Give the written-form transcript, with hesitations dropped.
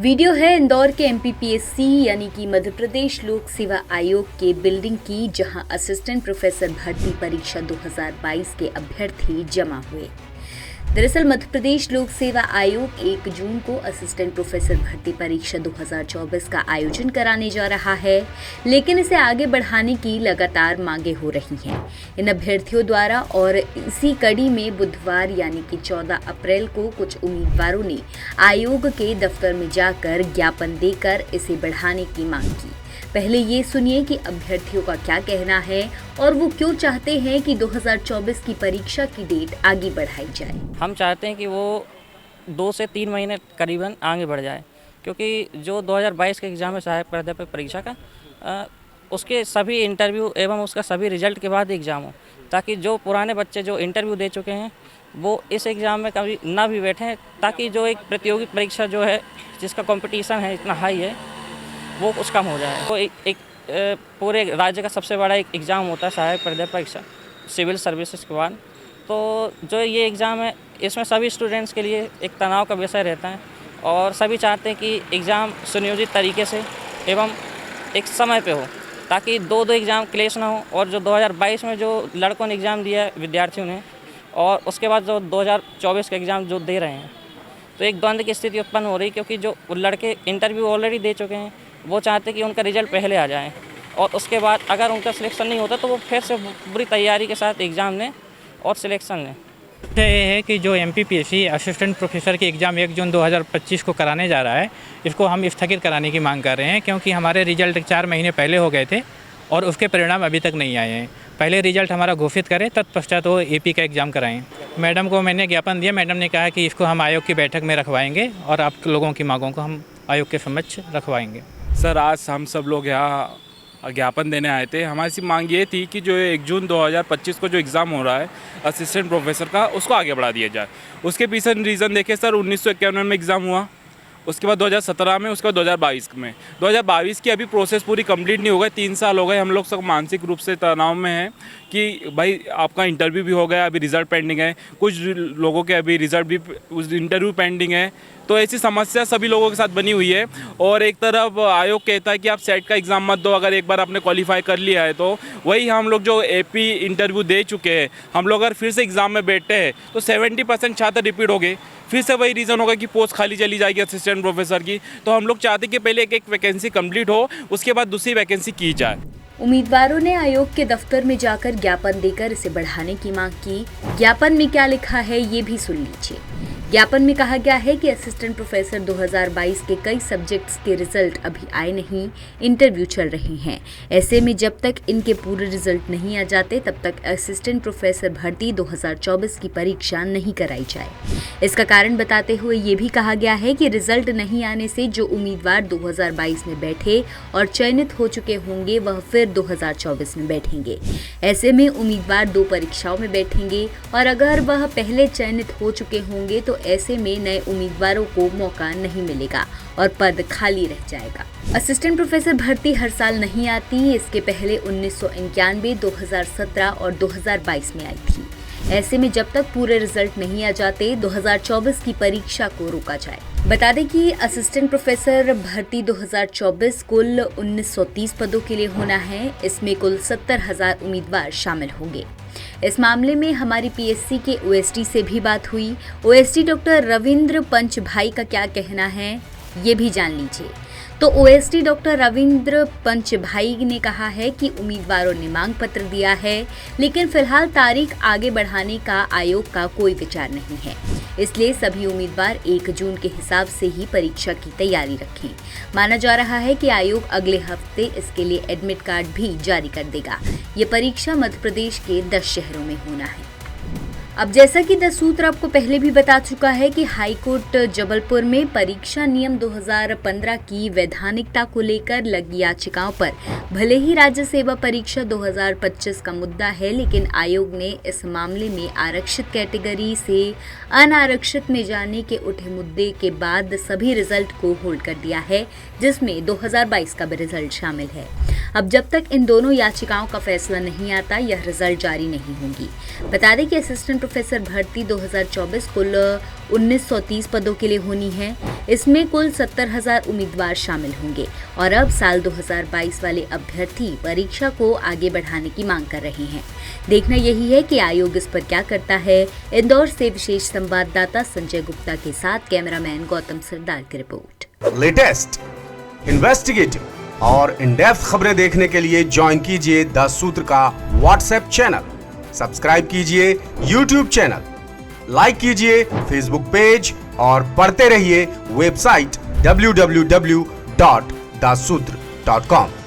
Video है इंदौर के MPPSC यानी कि मध्य प्रदेश लोक सेवा आयोग के बिल्डिंग की, जहां असिस्टेंट प्रोफेसर भर्ती परीक्षा 2022 के अभ्यर्थी जमा हुए। दरअसल मध्य प्रदेश लोक सेवा आयोग 1 जून को असिस्टेंट प्रोफेसर भर्ती परीक्षा 2024 का आयोजन कराने जा रहा है, लेकिन इसे आगे बढ़ाने की लगातार मांगे हो रही हैं इन अभ्यर्थियों द्वारा। और इसी कड़ी में बुधवार यानी कि 14 अप्रैल को कुछ उम्मीदवारों ने आयोग के दफ्तर में जाकर ज्ञापन देकर इसे बढ़ाने की मांग की। पहले ये सुनिए कि अभ्यर्थियों का क्या कहना है और वो क्यों चाहते हैं कि 2024 की परीक्षा की डेट आगे बढ़ाई जाए। हम चाहते हैं कि वो 2 से 3 महीने करीबन आगे बढ़ जाए, क्योंकि जो 2022 के एग्ज़ाम है सहायक प्राध्यापक परीक्षा का, उसके सभी इंटरव्यू एवं उसका सभी रिजल्ट के बाद एग्ज़ाम हो, ताकि जो पुराने बच्चे जो इंटरव्यू दे चुके हैं वो इस एग्ज़ाम में कभी ना भी बैठें, ताकि जो एक प्रतियोगी परीक्षा जो है जिसका कंपटीशन है इतना हाई है वो कुछ कम हो जाए। तो एक पूरे राज्य का सबसे बड़ा एक एग्ज़ाम होता है सहायक प्राध्यापक परीक्षा सिविल सर्विसेज के बाद। तो जो ये एग्ज़ाम है इसमें सभी स्टूडेंट्स के लिए एक तनाव का विषय रहता है और सभी चाहते हैं कि एग्ज़ाम सुनियोजित तरीके से एवं एक समय पे हो, ताकि दो एग्ज़ाम क्लेश ना हो। और जो 2022 में जो लड़कों ने एग्ज़ाम दिया है विद्यार्थियों ने, और उसके बाद जो 2024 का एग्ज़ाम जो दे रहे हैं, तो एक द्वंद्व की स्थिति उत्पन्न हो रही, क्योंकि जो लड़के इंटरव्यू ऑलरेडी दे चुके हैं वो चाहते कि उनका रिजल्ट पहले आ जाए और उसके बाद अगर उनका सिलेक्शन नहीं होता तो वो फिर से पूरी तैयारी के साथ एग्ज़ाम लें और सिलेक्शन लें। ये है कि जो एमपीपीएससी असिस्टेंट प्रोफेसर की एग्ज़ाम 1 जून 2025 को कराने जा रहा है, इसको हम स्थगित कराने की मांग कर रहे हैं, क्योंकि हमारे रिजल्ट 4 महीने पहले हो गए थे और उसके परिणाम अभी तक नहीं आए हैं। पहले रिजल्ट हमारा घोषित करें, तत्पश्चात वो एपी का एग्ज़ाम कराएं। मैडम को मैंने ज्ञापन दिया, मैडम ने कहा कि इसको हम आयोग की बैठक में रखवाएंगे और आप लोगों की मांगों को हम आयोग के समक्ष रखवाएंगे। सर, आज हम सब लोग यहाँ ज्ञापन देने आए थे। हमारी सी मांग ये थी कि जो 1 जून 2025 को जो एग्ज़ाम हो रहा है असिस्टेंट प्रोफेसर का, उसको आगे बढ़ा दिया जाए। उसके पीछे रीज़न देखें सर, 1951 में एग्ज़ाम हुआ, उसके बाद 2017 में, उसके बाद 2022 में। 2022 की अभी प्रोसेस पूरी कंप्लीट नहीं हो गई, 3 साल हो गए। हम लोग सब मानसिक रूप से तनाव में हैं कि भाई आपका इंटरव्यू भी हो गया, अभी रिज़ल्ट पेंडिंग है, कुछ लोगों के अभी रिज़ल्ट भी उस इंटरव्यू पेंडिंग है। तो ऐसी समस्या सभी लोगों के साथ बनी हुई है। और एक तरफ आयोग कहता है कि आप सेट का एग्ज़ाम मत दो, अगर एक बार आपने क्वालिफाई कर लिया है तो। वही हम लोग जो एपी इंटरव्यू दे चुके हैं, हम लोग अगर फिर से एग्ज़ाम में बैठते हैं तो 70% छात्र रिपीट हो गए, फिर से वही रीज़न होगा कि पोस्ट खाली चली जाएगी असिस्टेंट प्रोफेसर की। तो हम लोग चाहते हैं कि पहले एक वैकेंसी कंप्लीट हो, उसके बाद दूसरी वैकेंसी की जाए। उम्मीदवारों ने आयोग के दफ्तर में जाकर ज्ञापन देकर इसे बढ़ाने की मांग की। ज्ञापन में क्या लिखा है ये भी सुन लीजिए। ज्ञापन में कहा गया है कि असिस्टेंट प्रोफेसर 2022 के कई सब्जेक्ट्स के रिजल्ट अभी आए नहीं, इंटरव्यू चल रहे हैं। ऐसे में जब तक इनके पूरे रिजल्ट नहीं आ जाते तब तक असिस्टेंट प्रोफेसर भर्ती 2024 की परीक्षा नहीं कराई जाए। इसका कारण बताते हुए ये भी कहा गया है कि रिजल्ट नहीं आने से जो उम्मीदवार 2022 में बैठे और चयनित हो चुके होंगे वह फिर 2024 में बैठेंगे। ऐसे में उम्मीदवार 2 परीक्षाओं में बैठेंगे और अगर वह पहले चयनित हो चुके होंगे तो ऐसे में नए उम्मीदवारों को मौका नहीं मिलेगा और पद खाली रह जाएगा। असिस्टेंट प्रोफेसर भर्ती हर साल नहीं आती, इसके पहले 1991, 2017 और 2022 में आई थी। ऐसे में जब तक पूरे रिजल्ट नहीं आ जाते 2024 की परीक्षा को रोका जाए। बता दें कि असिस्टेंट प्रोफेसर भर्ती 2024 कुल 1930 पदों के लिए होना है। इसमें कुल 70,000 उम्मीदवार शामिल होंगे। इस मामले में हमारी पीएससी के ओएसडी से भी बात हुई। ओएसडी डॉक्टर रविंद्र पंचभाई का क्या कहना है ये भी जान लीजिए। तो ओएसडी डॉक्टर रविंद्र पंचभाई ने कहा है कि उम्मीदवारों ने मांग पत्र दिया है, लेकिन फिलहाल तारीख आगे बढ़ाने का आयोग का कोई विचार नहीं है। इसलिए सभी उम्मीदवार 1 जून के हिसाब से ही परीक्षा की तैयारी रखें। माना जा रहा है कि आयोग अगले हफ्ते इसके लिए एडमिट कार्ड भी जारी कर देगा। ये परीक्षा मध्य प्रदेश के 10 शहरों में होना है। अब जैसा कि द सूत्र आपको पहले भी बता चुका है कि हाईकोर्ट जबलपुर में परीक्षा नियम 2015 की वैधानिकता को लेकर लगी याचिकाओं पर भले ही राज्य सेवा परीक्षा 2025 का मुद्दा है, लेकिन आयोग ने इस मामले में आरक्षित कैटेगरी से अनारक्षित में जाने के उठे मुद्दे के बाद सभी रिजल्ट को होल्ड कर दिया है, जिसमें 2022 का भी रिजल्ट शामिल है। अब जब तक इन दोनों याचिकाओं का फैसला नहीं आता, यह रिजल्ट जारी नहीं होंगी। बता दें कि असिस्टेंट प्रोफेसर भर्ती 2024 कुल 1930 पदों के लिए होनी है। इसमें कुल 70,000 उम्मीदवार शामिल होंगे और अब साल 2022 वाले अभ्यर्थी परीक्षा को आगे बढ़ाने की मांग कर रहे हैं। देखना यही है कि आयोग इस पर क्या करता है। इंदौर से विशेष संवाददाता संजय गुप्ता के साथ कैमरामैन गौतम सरदार की रिपोर्ट। लेटेस्ट, इन्वेस्टिगेटिव और इन डेप्थ खबरें देखने के लिए ज्वाइन कीजिए द सूत्र का व्हाट्सएप चैनल, सब्सक्राइब कीजिए यूट्यूब चैनल, लाइक कीजिए फेसबुक पेज और पढ़ते रहिए वेबसाइट www.daसूत्र.com।